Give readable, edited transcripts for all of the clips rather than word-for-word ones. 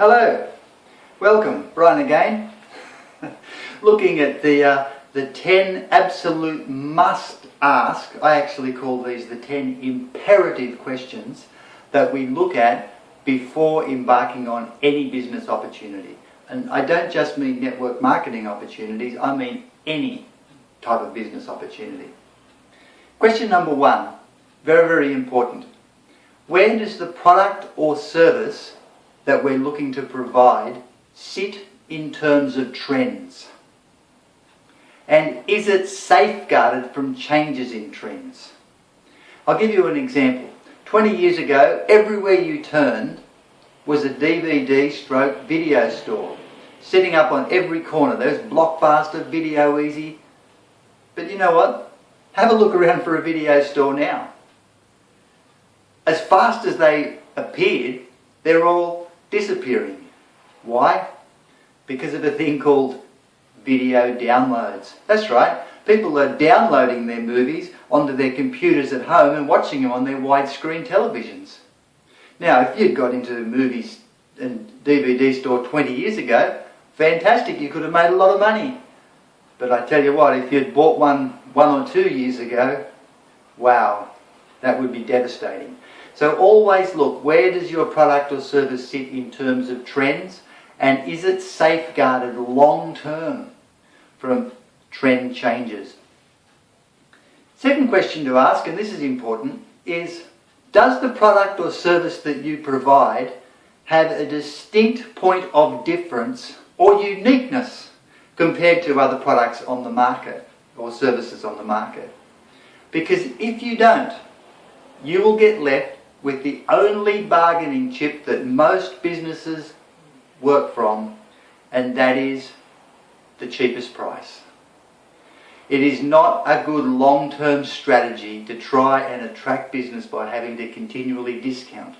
Hello, welcome, Brian again. Looking at the 10 absolute must ask, I actually call these the 10 imperative questions that we look at before embarking on any business opportunity. And I don't just mean network marketing opportunities, I mean any type of business opportunity. Question number 1, very, very important. Where does the product or service that we're looking to provide sit in terms of trends? And is it safeguarded from changes in trends? I'll give you an example. 20 years ago, everywhere you turned was a DVD/video store, sitting up on every corner. There's Blockbuster, Video Easy. But you know what? Have a look around for a video store now. As fast as they appeared, they're all disappearing. Why? Because of a thing called video downloads. That's right, people are downloading their movies onto their computers at home and watching them on their widescreen televisions. Now, if you'd got into movies and DVD store 20 years ago, fantastic, you could have made a lot of money. But I tell you what, if you'd bought one or 2 years ago, wow, that would be devastating. So always look, where does your product or service sit in terms of trends, and is it safeguarded long term from trend changes? Second question to ask, and this is important, is does the product or service that you provide have a distinct point of difference or uniqueness compared to other products on the market or services on the market? Because if you don't, you will get left with the only bargaining chip that most businesses work from, and that is the cheapest price. It is not a good long-term strategy to try and attract business by having to continually discount.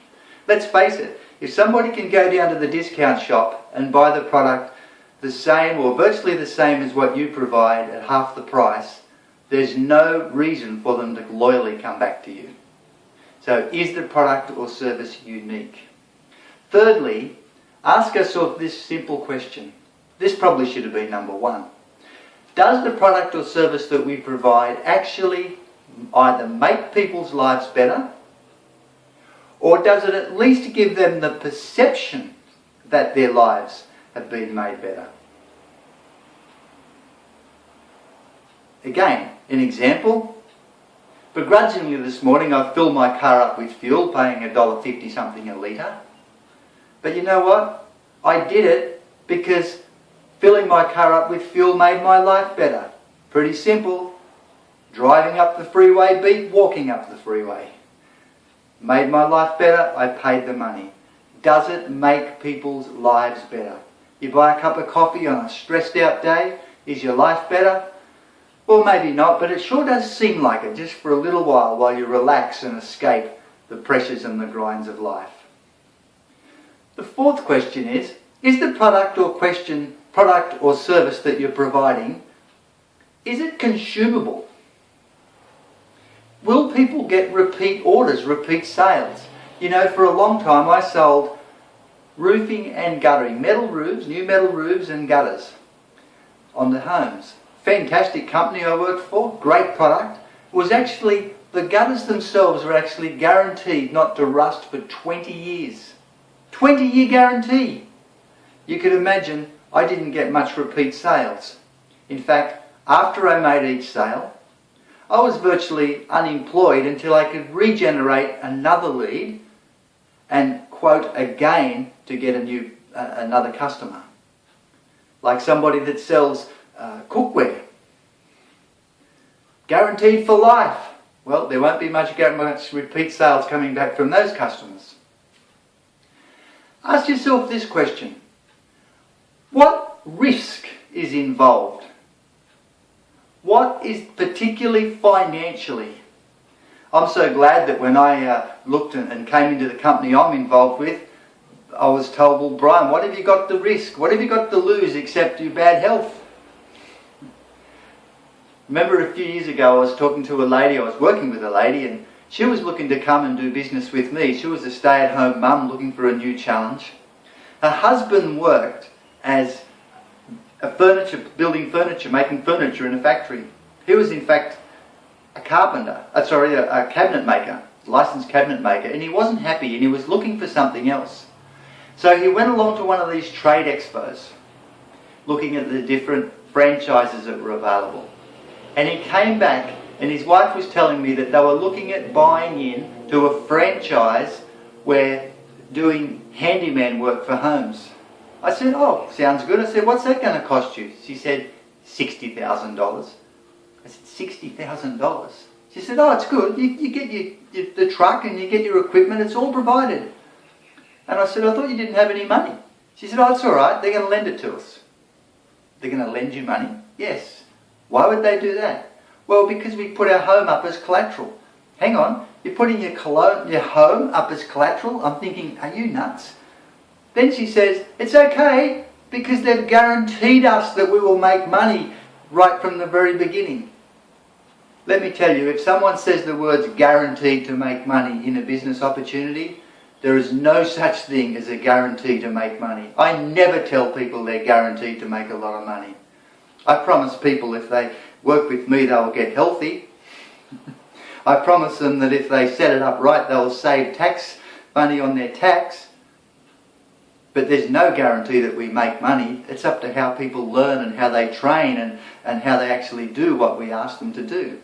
Let's face it, if somebody can go down to the discount shop and buy the product the same or virtually the same as what you provide at half the price, there's no reason for them to loyally come back to you. So is the product or service unique? Thirdly, ask yourself this simple question. This probably should have been number 1. Does the product or service that we provide actually either make people's lives better, or does it at least give them the perception that their lives have been made better? Again, an example. Begrudgingly this morning I filled my car up with fuel, paying $1.50 something a litre. But you know what? I did it because filling my car up with fuel made my life better. Pretty simple. Driving up the freeway beat walking up the freeway. Made my life better, I paid the money. Does it make people's lives better? You buy a cup of coffee on a stressed out day, is your life better? Well, maybe not, but it sure does seem like it, just for a little while you relax and escape the pressures and the grinds of life. The fourth question is the product or service that you're providing, is it consumable? Will people get repeat orders, repeat sales? You know, for a long time I sold roofing and guttering, metal roofs, new metal roofs and gutters on the homes. Fantastic company I worked for, great product. It was actually, the gutters themselves were actually guaranteed not to rust for 20 years. 20-year guarantee. You could imagine I didn't get much repeat sales. In fact, after I made each sale, I was virtually unemployed until I could regenerate another lead and quote again to get another customer. Like somebody that sells cookware. Guaranteed for life. Well, there won't be much repeat sales coming back from those customers. Ask yourself this question. What risk is involved? What is particularly financially? I'm so glad that when I looked and came into the company I'm involved with, I was told, well, Brian, what have you got to risk? What have you got to lose except your bad health? Remember a few years ago I was talking to a lady, I was working with a lady, and she was looking to come and do business with me. She was a stay-at-home mum looking for a new challenge. Her husband worked as building furniture, making furniture in a factory. He was in fact a carpenter, a cabinet maker, licensed cabinet maker, and he wasn't happy and he was looking for something else. So he went along to one of these trade expos, looking at the different franchises that were available. And he came back and his wife was telling me that they were looking at buying in to a franchise where doing handyman work for homes. I said, oh, sounds good. I said, what's that going to cost you? She said, $60,000. I said, $60,000? She said, oh, it's good. You get the truck and you get your equipment. It's all provided. And I said, I thought you didn't have any money. She said, oh, it's all right. They're going to lend it to us. They're going to lend you money? Yes. Why would they do that? Well, because we put our home up as collateral. Hang on. You're putting your home up as collateral? I'm thinking, are you nuts? Then she says, it's okay because they've guaranteed us that we will make money right from the very beginning. Let me tell you, if someone says the words guaranteed to make money in a business opportunity, there is no such thing as a guarantee to make money. I never tell people they're guaranteed to make a lot of money. I promise people if they work with me, they'll get healthy. I promise them that if they set it up right, they'll save tax money on their tax. But there's no guarantee that we make money. It's up to how people learn and how they train and how they actually do what we ask them to do.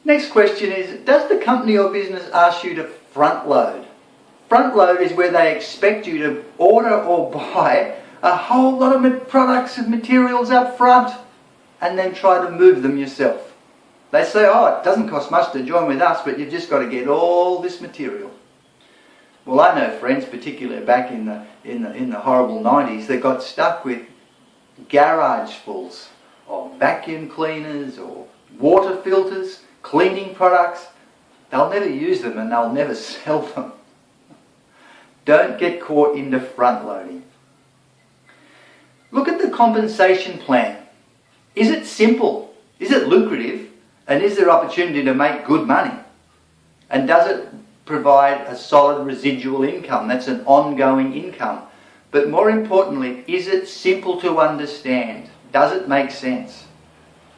Next question is, does the company or business ask you to front load? Front load is where they expect you to order or buy a whole lot of products and materials up front and then try to move them yourself. They say, oh, it doesn't cost much to join with us, but you've just got to get all this material. Well, I know friends, particularly back in the horrible 90s, that got stuck with garage fulls of vacuum cleaners or water filters, cleaning products. They'll never use them and they'll never sell them. Don't get caught into front loading. Look at the compensation plan. Is it simple? Is it lucrative? And is there opportunity to make good money? And does it provide a solid residual income? That's an ongoing income. But more importantly, is it simple to understand? Does it make sense?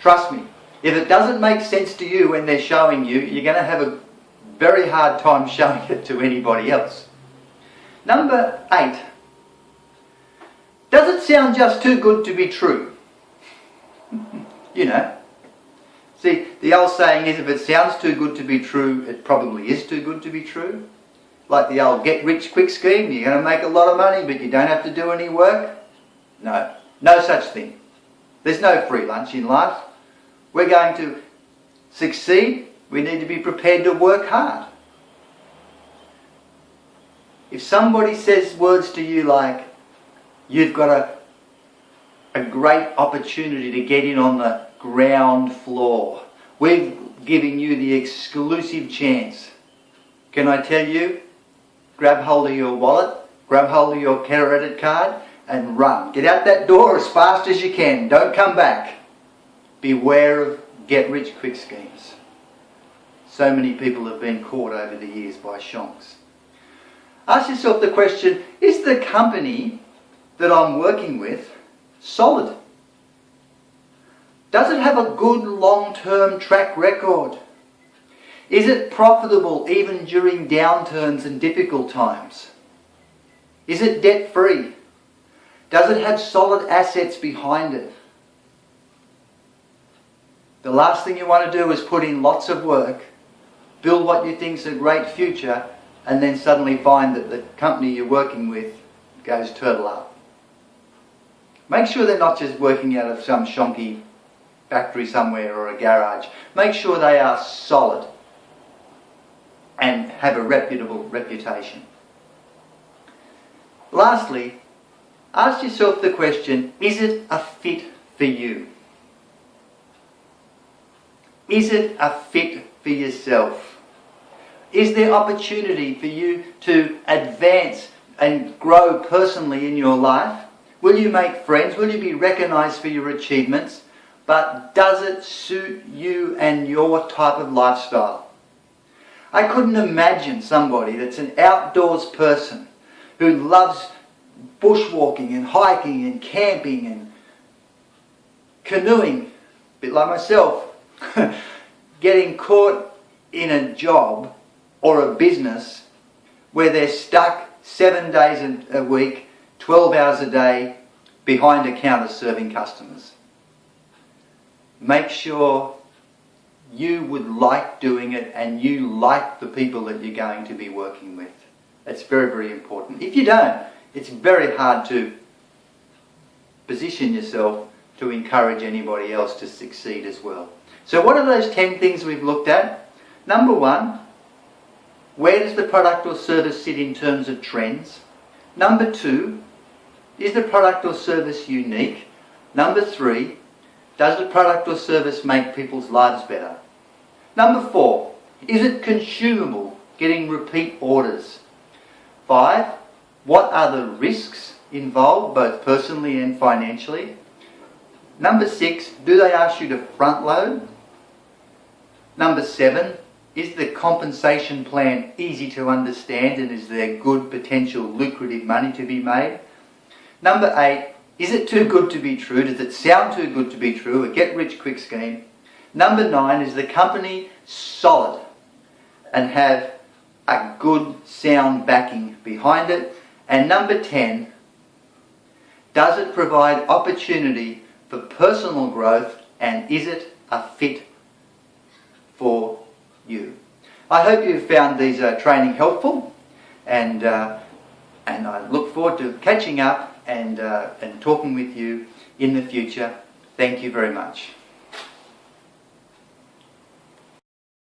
Trust me, if it doesn't make sense to you when they're showing you, you're going to have a very hard time showing it to anybody else. Number 8. Does it sound just too good to be true? You know. See, the old saying is if it sounds too good to be true, it probably is too good to be true. Like the old get-rich-quick scheme, you're going to make a lot of money but you don't have to do any work. No, no such thing. There's no free lunch in life. We're going to succeed, we need to be prepared to work hard. If somebody says words to you like, you've got a great opportunity to get in on the ground floor, we're giving you the exclusive chance. Can I tell you, grab hold of your wallet, grab hold of your credit card and run. Get out that door as fast as you can. Don't come back. Beware of get-rich-quick schemes. So many people have been caught over the years by shonks. Ask yourself the question, is the company that I'm working with solid? Does it have a good long-term track record? Is it profitable even during downturns and difficult times? Is it debt-free? Does it have solid assets behind it? The last thing you want to do is put in lots of work, build what you think is a great future, and then suddenly find that the company you're working with goes turtle up. Make sure they're not just working out of some shonky factory somewhere or a garage. Make sure they are solid and have a reputable reputation. Lastly, ask yourself the question, is it a fit for you? Is it a fit for yourself? Is there opportunity for you to advance and grow personally in your life? Will you make friends? Will you be recognized for your achievements? But does it suit you and your type of lifestyle? I couldn't imagine somebody that's an outdoors person who loves bushwalking and hiking and camping and canoeing, a bit like myself, getting caught in a job or a business where they're stuck 7 days a week, 12 hours a day behind a counter serving customers. Make sure you would like doing it and you like the people that you're going to be working with. That's very, very important. If you don't, it's very hard to position yourself to encourage anybody else to succeed as well. So what are those 10 things we've looked at? Number 1, where does the product or service sit in terms of trends? Number 2, is the product or service unique? Number 3, does the product or service make people's lives better? Number 4, is it consumable, getting repeat orders? 5, what are the risks involved, both personally and financially? Number 6, do they ask you to front load? Number 7, is the compensation plan easy to understand and is there good potential lucrative money to be made? Number 8, is it too good to be true? Does it sound too good to be true? A get-rich-quick scheme. Number 9, is the company solid and have a good sound backing behind it? And number 10, does it provide opportunity for personal growth and is it a fit for you? I hope you found these training helpful, and I look forward to catching up and talking with you in the future. Thank you very much.